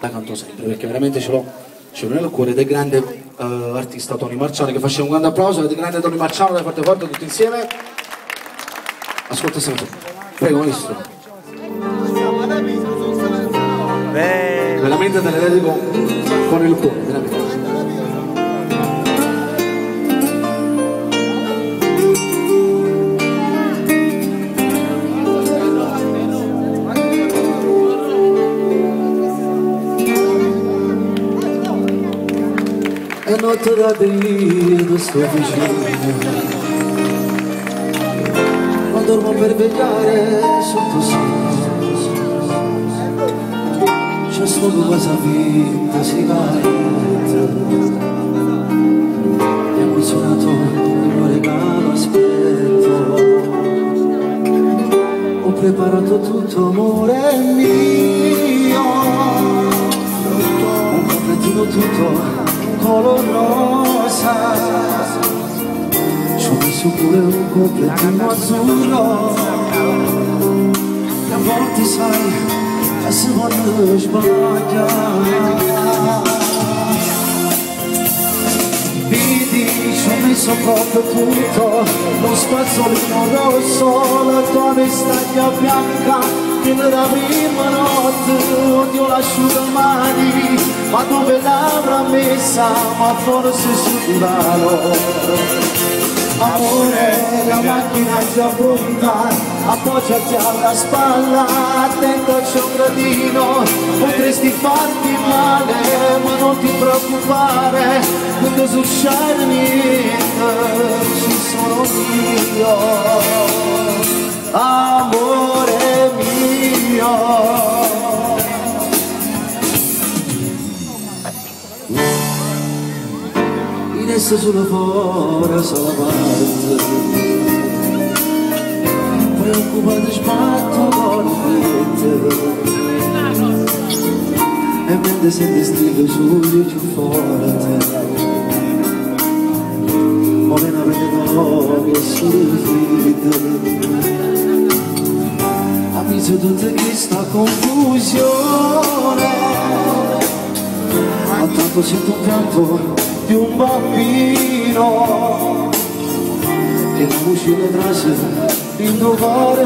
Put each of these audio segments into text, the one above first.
la canto sempre perché veramente ce l'ho nel cuore del grande artista Tony Marciano, che facciamo un grande applauso del grande Tony Marciano, dai, forte forte tutti insieme. Ascolta sempre, prego maestro. Veramente te le dedico con il cuore, veramente. È notte da Dio sto vicino, ma dormo per vegliare sotto sole. C'è solo cosa vinta, sigaretta, emozionato il mio regalo aspetto. Ho preparato tutto, amore mio, un completino tutto color rosa, ci ho messo pure un completino azzurro, e a volte sai, se voglio sbagliare. Vedi, ci ho messo proprio tutto, lo spazzolino rosso, la tua vestaglia bianca, che nella prima notte odio l'asciugamani, ma dove l'avrà messa, ma forse sul divano. Amore, la macchina è già pronta, appoggiati alla spalla, attento c'è un gradino, potresti farti male, ma non ti preoccupare, quando succede niente, ci sono io, amore mio. Adesso sulla fora sulla parte, preoccupate sbatto con il e mentre senti strillo sugli più forte, muove una vede che sul feed, avviso tutta questa confusione, ma tanto sento un pianto di un bambino che uscì le frasi in tuo cuore,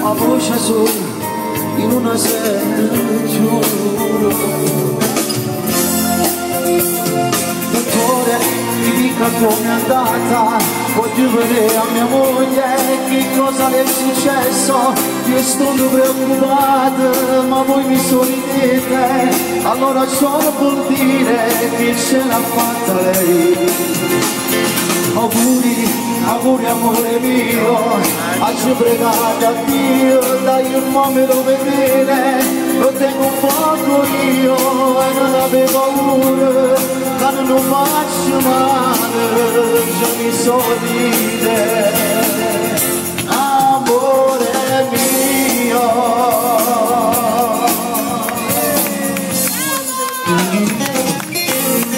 a voce sola in una sera giuro. Dottore, mi dica com'è andata, voglio vedere a mia moglie che cosa le è successo. Io sto preoccupata, ma voi mi sorridete, allora ciò vuol dire che ce l'ha fatta lei. Auguri, auguri amore mio, oggi pregate a Dio, dai un po' me lo vedere, lo tengo un poco io e non avevo paura, ma non lo faccio male, già mi sorride, amore mio.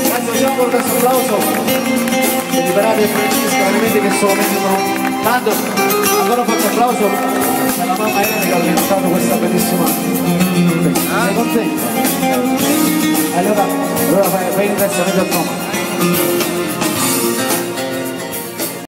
Grazie, facciamo con questo applauso per liberare Francesca, veramente che solo mettono tanto. Ancora un forte applauso alla mamma Elena che ha organizzato questa bellissima festa. Sei contenta? Allora fai il ringraziamento al nome.